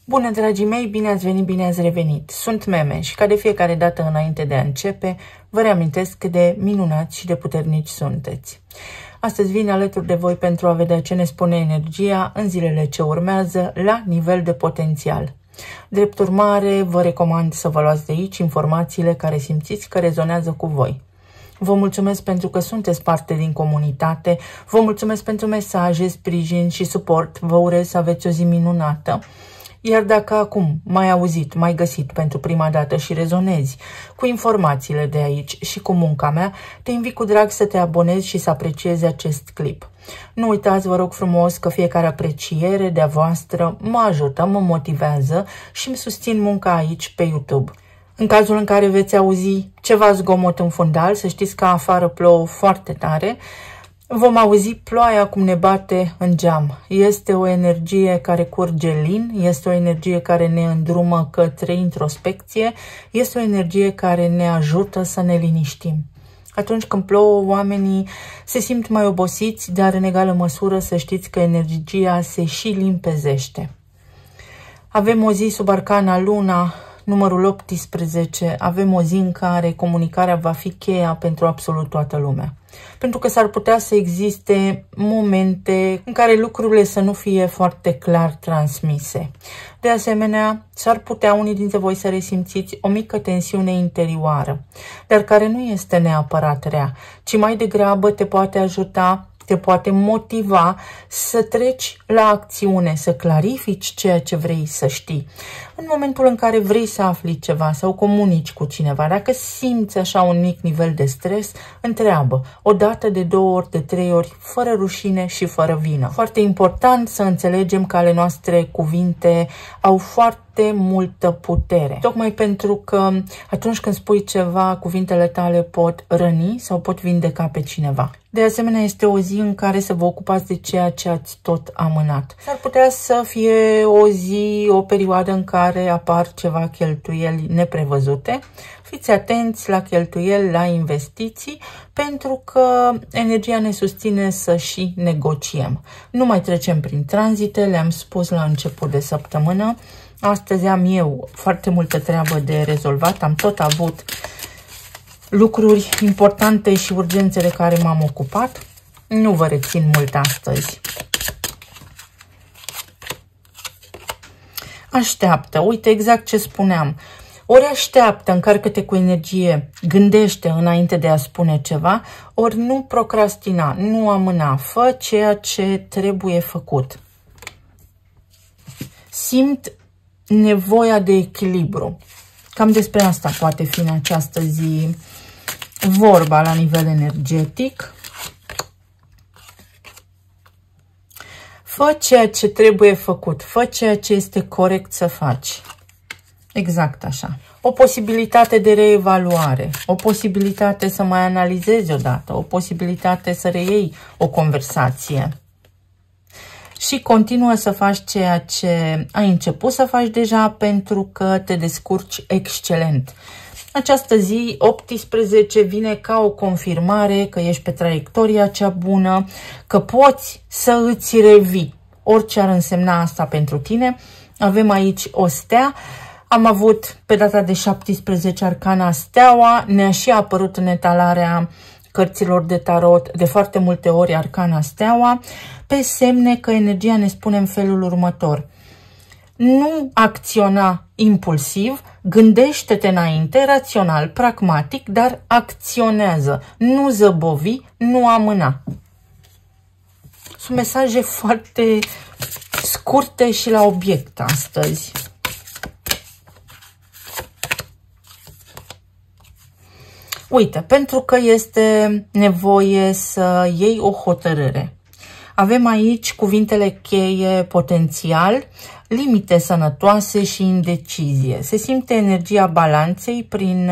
Bună, dragii mei, bine ați venit, bine ați revenit. Sunt Meme și ca de fiecare dată înainte de a începe, vă reamintesc cât de minunați și de puternici sunteți. Astăzi vin alături de voi pentru a vedea ce ne spune energia în zilele ce urmează la nivel de potențial. Drept urmare, vă recomand să vă luați de aici informațiile care simțiți că rezonează cu voi. Vă mulțumesc pentru că sunteți parte din comunitate, vă mulțumesc pentru mesaje, sprijin și suport, vă urez să aveți o zi minunată. Iar dacă acum m-ai auzit, m-ai găsit pentru prima dată și rezonezi cu informațiile de aici și cu munca mea, te invit cu drag să te abonezi și să apreciezi acest clip. Nu uitați, vă rog frumos, că fiecare apreciere de-a voastră mă ajută, mă motivează și îmi susțin munca aici pe YouTube. În cazul în care veți auzi ceva zgomot în fundal, să știți că afară plouă foarte tare, vom auzi ploaia cum ne bate în geam. Este o energie care curge lin, este o energie care ne îndrumă către introspecție, este o energie care ne ajută să ne liniștim. Atunci când plouă, oamenii se simt mai obosiți, dar în egală măsură să știți că energia se și limpezește. Avem o zi sub arcana Luna, numărul 18, avem o zi în care comunicarea va fi cheia pentru absolut toată lumea. Pentru că s-ar putea să existe momente în care lucrurile să nu fie foarte clar transmise. De asemenea, s-ar putea unii dintre voi să resimțiți o mică tensiune interioară, dar care nu este neapărat rea, ci mai degrabă te poate ajuta, te poate motiva să treci la acțiune, să clarifici ceea ce vrei să știi. În momentul în care vrei să afli ceva sau comunici cu cineva, dacă simți așa un mic nivel de stres, întreabă, o dată, de 2 ori, de 3 ori, fără rușine și fără vină. Foarte important să înțelegem că ale noastre cuvinte au foarte multă putere. Tocmai pentru că atunci când spui ceva, cuvintele tale pot răni sau pot vindeca pe cineva. De asemenea, este o zi în care să vă ocupați de ceea ce ați tot amânat. S-ar putea să fie o zi, o perioadă în care apar ceva cheltuieli neprevăzute. Fiți atenți la cheltuieli, la investiții, pentru că energia ne susține să și negociem. Nu mai trecem prin tranzite, le-am spus la început de săptămână. Astăzi am eu foarte multă treabă de rezolvat, am tot avut lucruri importante și urgențe de care m-am ocupat. Nu vă rețin mult astăzi. Așteaptă, uite exact ce spuneam. Ori așteaptă, încarcă-te cu energie, gândește înainte de a spune ceva, ori nu procrastina, nu amâna, fă ceea ce trebuie făcut. Simt nevoia de echilibru. Cam despre asta poate fi în această zi vorba la nivel energetic. Fă ceea ce trebuie făcut, fă ceea ce este corect să faci. Exact așa. O posibilitate de reevaluare, o posibilitate să mai analizezi odată, o posibilitate să reiei o conversație. Și continuă să faci ceea ce ai început să faci deja, pentru că te descurci excelent. Această zi 18 vine ca o confirmare că ești pe traiectoria cea bună, că poți să îți revii, orice ar însemna asta pentru tine. Avem aici o stea. Am avut pe data de 17 arcana steaua, ne-a și apărut în etalarea cărților de tarot de foarte multe ori arcana steaua, pe semne că energia ne spune în felul următor. Nu acționa impulsiv, gândește-te înainte, rațional, pragmatic, dar acționează. Nu zăbovi, nu amâna. Sunt mesaje foarte scurte și la obiect astăzi. Uite, pentru că este nevoie să iei o hotărâre. Avem aici cuvintele cheie: potențial, limite sănătoase și indecizie. Se simte energia balanței prin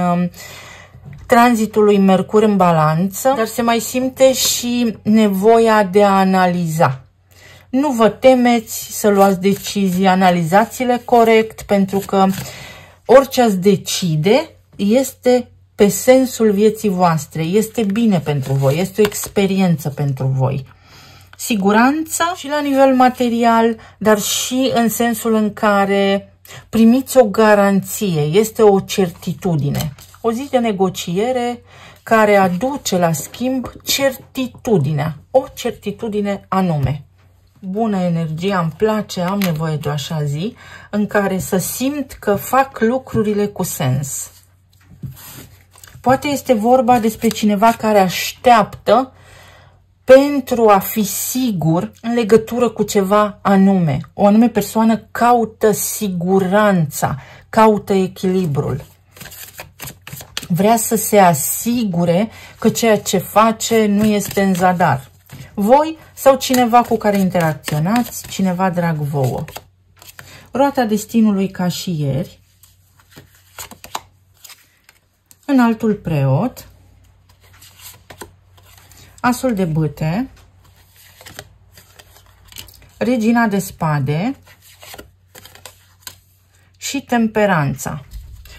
tranzitul lui Mercur în balanță, dar se mai simte și nevoia de a analiza. Nu vă temeți să luați decizii, analizați-le corect, pentru că orice ați decide este pe sensul vieții voastre, este bine pentru voi, este o experiență pentru voi. siguranță și la nivel material, dar și în sensul în care primiți o garanție, este o certitudine. O zi de negociere care aduce la schimb certitudinea, o certitudine anume. Bună energie, îmi place, am nevoie de o așa zi în care să simt că fac lucrurile cu sens. Poate este vorba despre cineva care așteaptă pentru a fi sigur în legătură cu ceva anume. O anume persoană caută siguranța, caută echilibrul. Vrea să se asigure că ceea ce face nu este în zadar. Voi sau cineva cu care interacționați, cineva drag vouă. Roata destinului ca și ieri. Înaltul preot. Asul de bâte. Regina de spade. Și temperanța.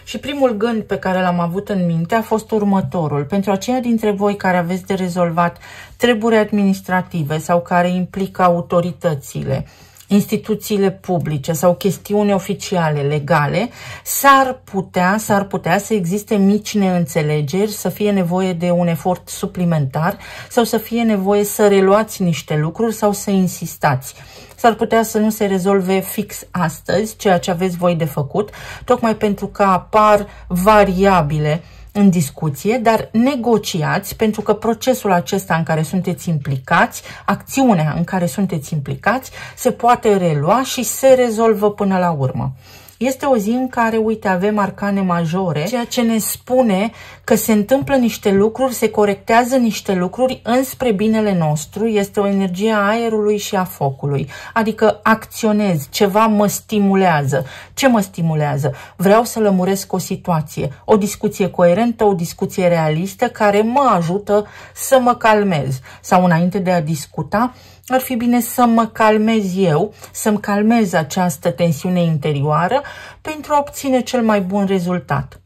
Și primul gând pe care l-am avut în minte a fost următorul. Pentru aceia dintre voi care aveți de rezolvat treburi administrative sau care implică autoritățile, instituțiile publice sau chestiuni oficiale, legale, s-ar putea să existe mici neînțelegeri, să fie nevoie de un efort suplimentar sau să fie nevoie să reluați niște lucruri sau să insistați. S-ar putea să nu se rezolve fix astăzi ceea ce aveți voi de făcut, tocmai pentru că apar variabile în discuție, dar negociați, pentru că procesul acesta în care sunteți implicați, acțiunea în care sunteți implicați, se poate relua și se rezolvă până la urmă. Este o zi în care, uite, avem arcane majore, ceea ce ne spune că se întâmplă niște lucruri, se corectează niște lucruri înspre binele nostru, este o energie a aerului și a focului, adică acționez, ceva mă stimulează. Ce mă stimulează? Vreau să lămuresc o situație, o discuție coerentă, o discuție realistă care mă ajută să mă calmez. Sau înainte de a discuta, ar fi bine să mă calmez eu, să-mi calmez această tensiune interioară pentru a obține cel mai bun rezultat.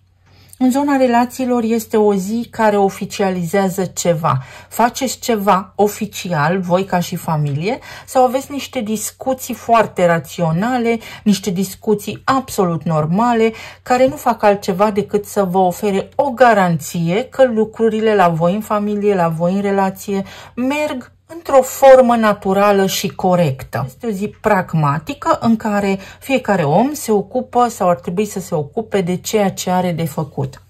În zona relațiilor este o zi care oficializează ceva. Faceți ceva oficial, voi ca și familie, sau aveți niște discuții foarte raționale, niște discuții absolut normale, care nu fac altceva decât să vă ofere o garanție că lucrurile la voi în familie, la voi în relație, merg într-o formă naturală și corectă. Este o zi pragmatică în care fiecare om se ocupă sau ar trebui să se ocupe de ceea ce are de făcut.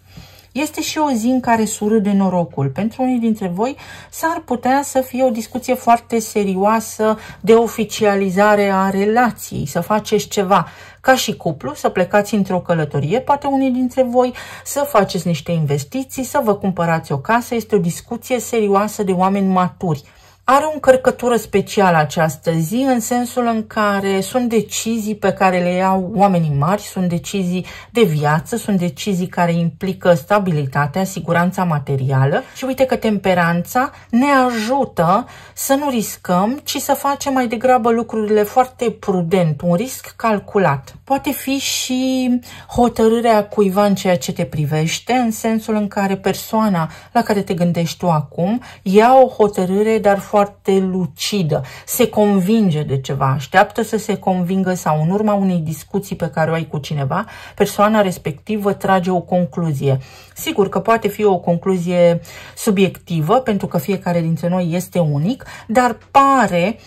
Este și o zi în care surâde norocul. Pentru unii dintre voi s-ar putea să fie o discuție foarte serioasă de oficializare a relației, să faceți ceva ca și cuplu, să plecați într-o călătorie, poate unii dintre voi să faceți niște investiții, să vă cumpărați o casă. Este o discuție serioasă de oameni maturi. Are o încărcătură specială această zi, în sensul în care sunt decizii pe care le iau oamenii mari, sunt decizii de viață, sunt decizii care implică stabilitatea, siguranța materială. Și uite că temperanța ne ajută să nu riscăm, ci să facem mai degrabă lucrurile foarte prudent, un risc calculat. Poate fi și hotărârea cuiva în ceea ce te privește, în sensul în care persoana la care te gândești tu acum ia o hotărâre, dar foarte lucidă, se convinge de ceva, așteaptă să se convingă sau în urma unei discuții pe care o ai cu cineva, persoana respectivă trage o concluzie. Sigur că poate fi o concluzie subiectivă, pentru că fiecare dintre noi este unic, dar pare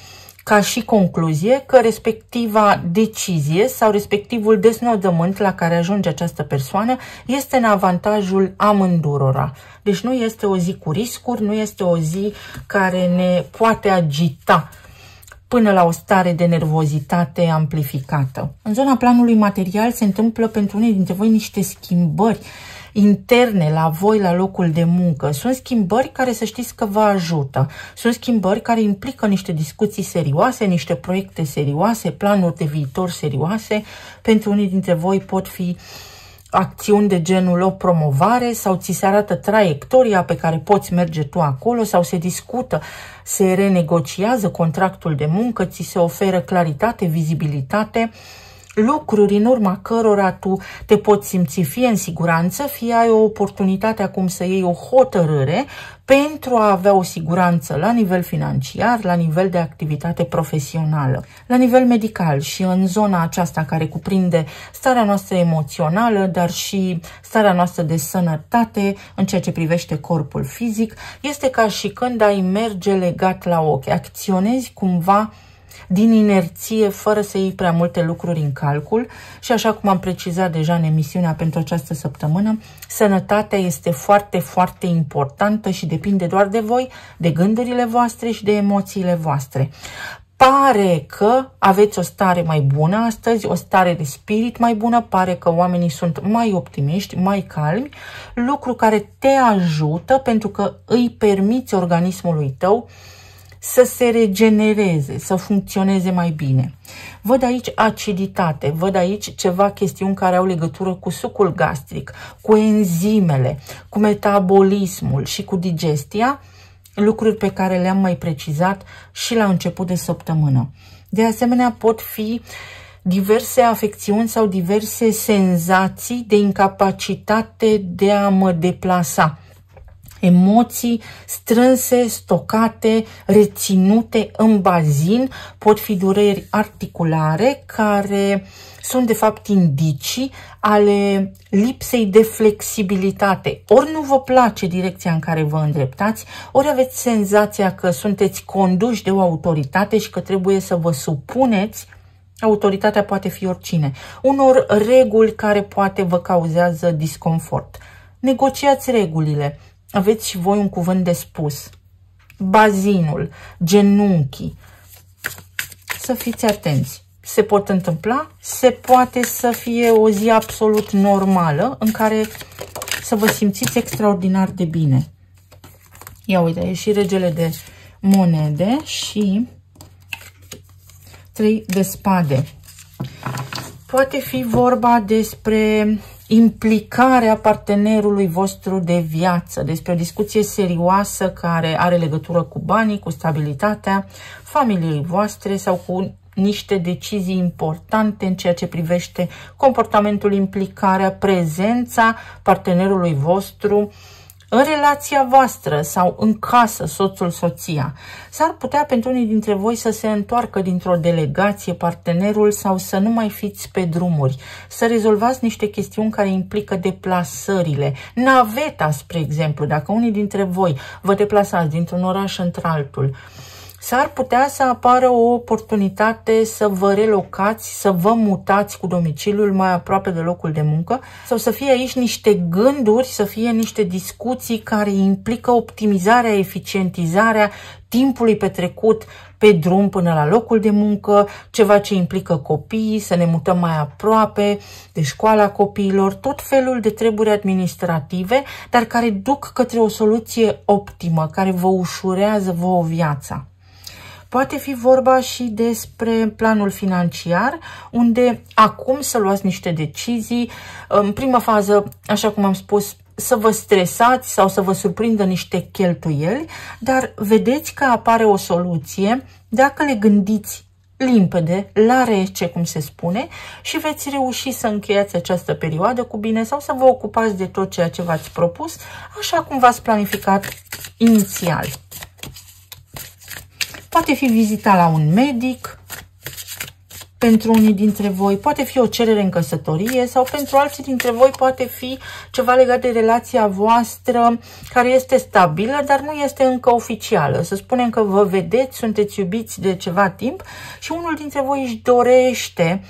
ca și concluzie că respectiva decizie sau respectivul deznodământ la care ajunge această persoană este în avantajul amândurora. Deci nu este o zi cu riscuri, nu este o zi care ne poate agita până la o stare de nervozitate amplificată. În zona planului material se întâmplă pentru unii dintre voi niște schimbări interne la voi, la locul de muncă. Sunt schimbări care să știți că vă ajută. Sunt schimbări care implică niște discuții serioase, niște proiecte serioase, planuri de viitor serioase. Pentru unii dintre voi pot fi acțiuni de genul o promovare sau ți se arată traiectoria pe care poți merge tu acolo sau se discută, se renegociază contractul de muncă, ți se oferă claritate, vizibilitate. lucruri în urma cărora tu te poți simți fie în siguranță, fie ai o oportunitate acum să iei o hotărâre pentru a avea o siguranță la nivel financiar, la nivel de activitate profesională, la nivel medical și în zona aceasta care cuprinde starea noastră emoțională, dar și starea noastră de sănătate în ceea ce privește corpul fizic. Este ca și când ai merge legat la ochi, acționezi cumva din inerție, fără să iei prea multe lucruri în calcul și așa cum am precizat deja în emisiunea pentru această săptămână, sănătatea este foarte, foarte importantă și depinde doar de voi, de gândurile voastre și de emoțiile voastre. Pare că aveți o stare mai bună astăzi, o stare de spirit mai bună, pare că oamenii sunt mai optimiști, mai calmi, lucru care te ajută pentru că îi permiți organismului tău să se regenereze, să funcționeze mai bine. Văd aici aciditate, văd aici ceva chestiuni care au legătură cu sucul gastric, cu enzimele, cu metabolismul și cu digestia, lucruri pe care le-am mai precizat și la început de săptămână. De asemenea, pot fi diverse afecțiuni sau diverse senzații de incapacitate de a mă deplasa. Emoții strânse, stocate, reținute în bazin, pot fi dureri articulare care sunt de fapt indicii ale lipsei de flexibilitate. Ori nu vă place direcția în care vă îndreptați, ori aveți senzația că sunteți conduși de o autoritate și că trebuie să vă supuneți. Autoritatea poate fi oricine. Unor reguli care poate vă cauzează disconfort. Negociați regulile. Aveți și voi un cuvânt de spus. Bazinul, genunchii. Să fiți atenți. Se pot întâmpla, se poate să fie o zi absolut normală în care să vă simțiți extraordinar de bine. Ia uite, e și regele de monede și 3 de spade. Poate fi vorba despre implicarea partenerului vostru de viață, despre o discuție serioasă care are legătură cu banii, cu stabilitatea familiei voastre sau cu niște decizii importante în ceea ce privește comportamentul, implicarea, prezența partenerului vostru în relația voastră sau în casă, soțul, soția. S-ar putea pentru unii dintre voi să se întoarcă dintr-o delegație partenerul sau să nu mai fiți pe drumuri, să rezolvați niște chestiuni care implică deplasările. Naveta, spre exemplu, dacă unii dintre voi vă deplasați dintr-un oraș într-altul, s-ar putea să apară o oportunitate să vă relocați, să vă mutați cu domiciliul mai aproape de locul de muncă sau să fie aici niște gânduri, să fie niște discuții care implică optimizarea, eficientizarea timpului petrecut pe drum până la locul de muncă, ceva ce implică copiii, să ne mutăm mai aproape de școala copiilor, tot felul de treburi administrative, dar care duc către o soluție optimă, care vă ușurează vouă viața. Poate fi vorba și despre planul financiar, unde acum să luați niște decizii. În prima fază, așa cum am spus, să vă stresați sau să vă surprindă niște cheltuieli, dar vedeți că apare o soluție dacă le gândiți limpede, la rece, cum se spune, și veți reuși să încheiați această perioadă cu bine sau să vă ocupați de tot ceea ce v-ați propus, așa cum v-ați planificat inițial. Poate fi vizita la un medic pentru unii dintre voi, poate fi o cerere în căsătorie sau pentru alții dintre voi poate fi ceva legat de relația voastră care este stabilă, dar nu este încă oficială. Să spunem că vă vedeți, sunteți iubiți de ceva timp și unul dintre voi își dorește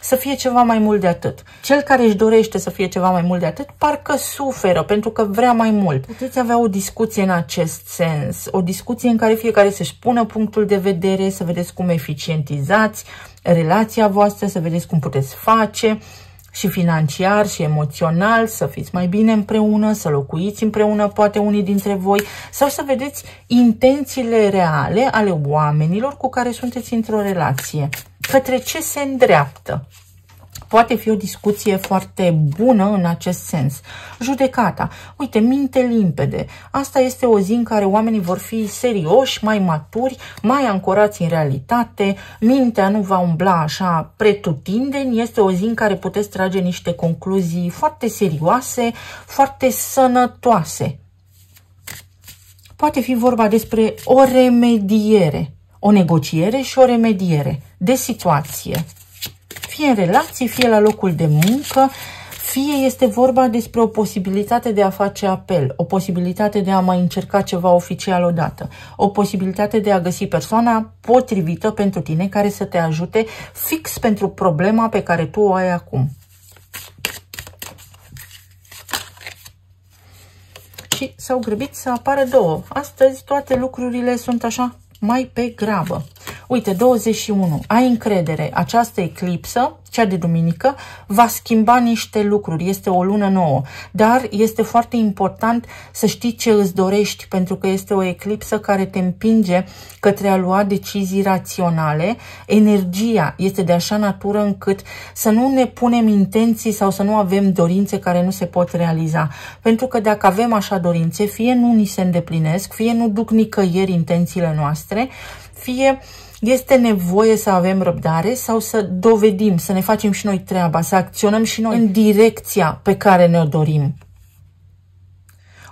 să fie ceva mai mult de atât. Cel care își dorește să fie ceva mai mult de atât, parcă suferă pentru că vrea mai mult. Puteți avea o discuție în acest sens, o discuție în care fiecare să-și pună punctul de vedere, să vedeți cum eficientizați relația voastră, să vedeți cum puteți face și financiar și emoțional, să fiți mai bine împreună, să locuiți împreună, poate unii dintre voi, sau să vedeți intențiile reale ale oamenilor cu care sunteți într-o relație. Către ce se îndreaptă? Poate fi o discuție foarte bună în acest sens. Judecata. Uite, minte limpede. Asta este o zi în care oamenii vor fi serioși, mai maturi, mai ancorați în realitate. Mintea nu va umbla așa pretutindeni. Este o zi în care puteți trage niște concluzii foarte serioase, foarte sănătoase. Poate fi vorba despre o remediere, o negociere și o remediere de situație. Fie în relații, fie la locul de muncă, fie este vorba despre o posibilitate de a face apel, o posibilitate de a mai încerca ceva oficial odată, o posibilitate de a găsi persoana potrivită pentru tine care să te ajute fix pentru problema pe care tu o ai acum. Și s-au grăbit să apară două. Astăzi toate lucrurile sunt așa mai pe grabă. Uite, 21. Ai încredere. Această eclipsă, cea de duminică, va schimba niște lucruri. Este o lună nouă. Dar este foarte important să știi ce îți dorești, pentru că este o eclipsă care te împinge către a lua decizii raționale. Energia este de așa natură încât să nu ne punem intenții sau să nu avem dorințe care nu se pot realiza. Pentru că dacă avem așa dorințe, fie nu ni se îndeplinesc, fie nu duc nicăieri intențiile noastre, fie este nevoie să avem răbdare sau să dovedim, să ne facem și noi treaba, să acționăm și noi în direcția pe care ne-o dorim.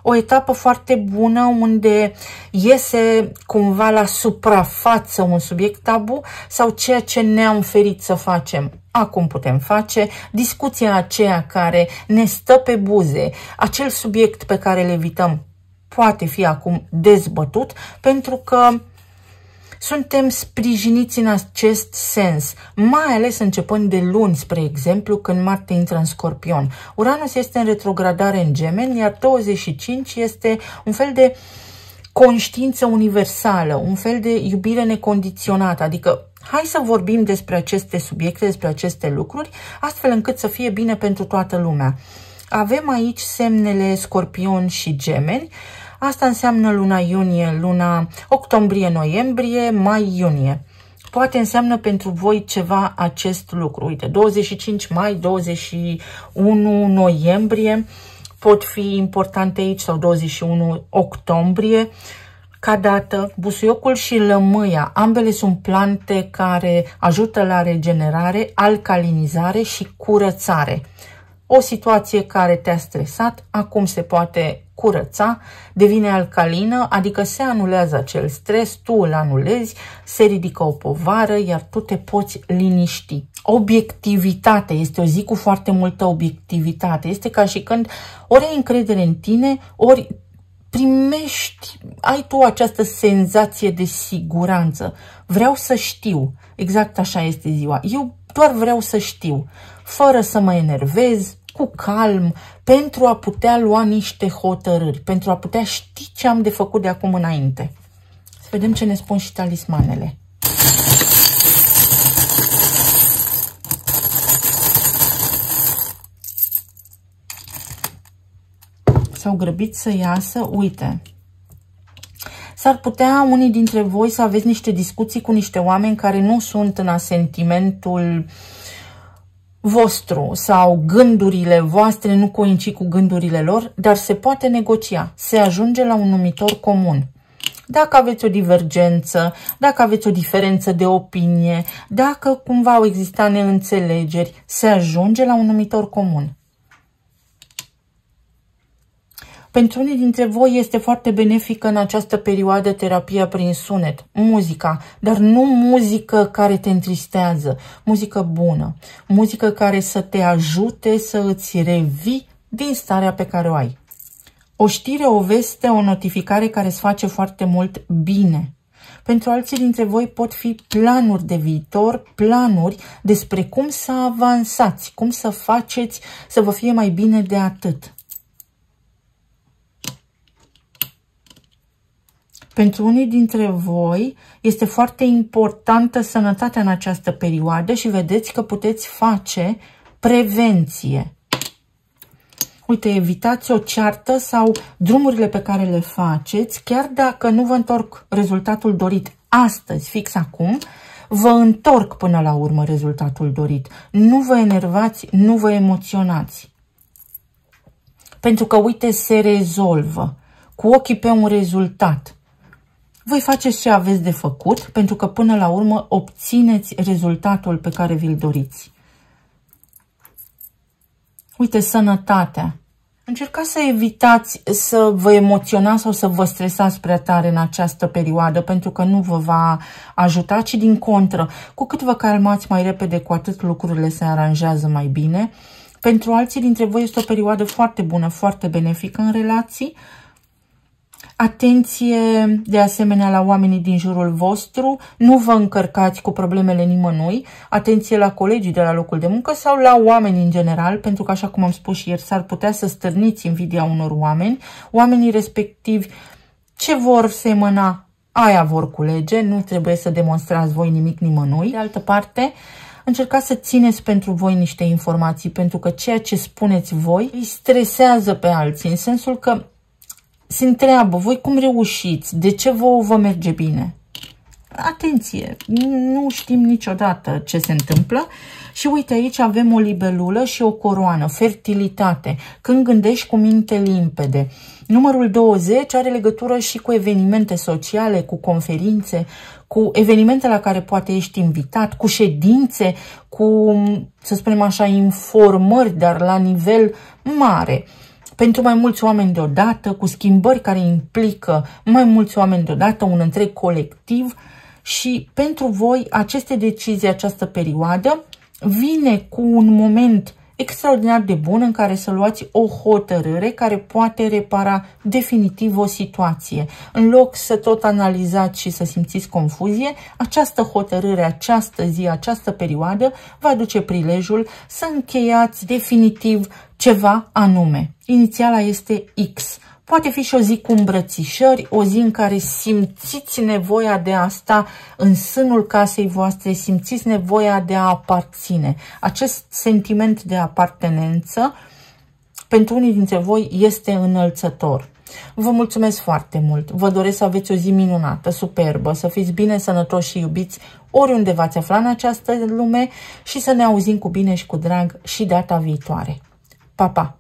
O etapă foarte bună unde iese cumva la suprafață un subiect tabu sau ceea ce ne-am ferit să facem. Acum putem face discuția aceea care ne stă pe buze, acel subiect pe care le evităm poate fi acum dezbătut pentru că suntem sprijiniți în acest sens, mai ales începând de luni, spre exemplu, când Marte intră în Scorpion. Uranus este în retrogradare în Gemeni, iar 25 este un fel de conștiință universală, un fel de iubire necondiționată, adică hai să vorbim despre aceste subiecte, despre aceste lucruri, astfel încât să fie bine pentru toată lumea. Avem aici semnele Scorpion și Gemeni. Asta înseamnă luna iunie, luna octombrie-noiembrie, mai-iunie. Poate înseamnă pentru voi ceva acest lucru. Uite, 25 mai, 21 noiembrie pot fi importante aici sau 21 octombrie. Ca dată, busuiocul și lămâia, ambele sunt plante care ajută la regenerare, alcalinizare și curățare. O situație care te-a stresat, acum se poate curăța, devine alcalină, adică se anulează acel stres, tu îl anulezi, se ridică o povară, iar tu te poți liniști. Obiectivitate, este o zi cu foarte multă obiectivitate. Este ca și când ori ai încredere în tine, ori primești, ai tu această senzație de siguranță. Vreau să știu, exact așa este ziua. Eu doar vreau să știu, fără să mă enervez, cu calm, pentru a putea lua niște hotărâri, pentru a putea ști ce am de făcut de acum înainte. Să vedem ce ne spun și talismanele. S-au grăbit să iasă, uite. S-ar putea unii dintre voi să aveți niște discuții cu niște oameni care nu sunt în asentimentul vostru sau gândurile voastre nu coincid cu gândurile lor, dar se poate negocia, se ajunge la un numitor comun. Dacă aveți o divergență, dacă aveți o diferență de opinie, dacă cumva au existat neînțelegeri, se ajunge la un numitor comun. Pentru unii dintre voi este foarte benefică în această perioadă terapia prin sunet, muzica, dar nu muzică care te întristează, muzică bună, muzică care să te ajute să îți revii din starea pe care o ai. O știre, o veste, o notificare care îți face foarte mult bine. Pentru alții dintre voi pot fi planuri de viitor, planuri despre cum să avansați, cum să faceți să vă fie mai bine de atât. Pentru unii dintre voi este foarte importantă sănătatea în această perioadă și vedeți că puteți face prevenție. Uite, evitați o ceartă sau drumurile pe care le faceți, chiar dacă nu vă întorc rezultatul dorit astăzi, fix acum, vă întorc până la urmă rezultatul dorit. Nu vă enervați, nu vă emoționați. Pentru că, uite, se rezolvă cu ochii pe un rezultat. Voi faceți ce aveți de făcut, pentru că până la urmă obțineți rezultatul pe care vi-l doriți. Uite, sănătatea. Încercați să evitați să vă emoționați sau să vă stresați prea tare în această perioadă, pentru că nu vă va ajuta, ci din contră. Cu cât vă calmați mai repede, cu atât lucrurile se aranjează mai bine. Pentru alții dintre voi este o perioadă foarte bună, foarte benefică în relații. Atenție de asemenea la oamenii din jurul vostru, nu vă încărcați cu problemele nimănui, atenție la colegii de la locul de muncă sau la oameni în general, pentru că, așa cum am spus și ieri, s-ar putea să stârniți invidia unor oameni. Oamenii respectivi ce vor semăna, aia vor culege, nu trebuie să demonstrați voi nimic nimănui. De altă parte, încercați să țineți pentru voi niște informații, pentru că ceea ce spuneți voi îi stresează pe alții, în sensul că se întreabă, voi cum reușiți? De ce vă merge bine? Atenție, nu știm niciodată ce se întâmplă. Și uite, aici avem o libelulă și o coroană, fertilitate, când gândești cu minte limpede. Numărul 20 are legătură și cu evenimente sociale, cu conferințe, cu evenimente la care poate ești invitat, cu ședințe, cu, să spunem așa, informări, dar la nivel mare. Pentru mai mulți oameni deodată, cu schimbări care implică mai mulți oameni deodată, un întreg colectiv. Și pentru voi aceste decizii, această perioadă, vine cu un moment extraordinar de bun în care să luați o hotărâre care poate repara definitiv o situație. În loc să tot analizați și să simțiți confuzie, această hotărâre, această zi, această perioadă va aduce prilejul să încheiați definitiv ceva anume. Inițiala este X. Poate fi și o zi cu îmbrățișări, o zi în care simțiți nevoia de a sta în sânul casei voastre, simțiți nevoia de a aparține. Acest sentiment de apartenență pentru unii dintre voi este înălțător. Vă mulțumesc foarte mult, vă doresc să aveți o zi minunată, superbă, să fiți bine, sănătoși și iubiți oriunde v-ați afla în această lume și să ne auzim cu bine și cu drag și data viitoare. Pa, pa!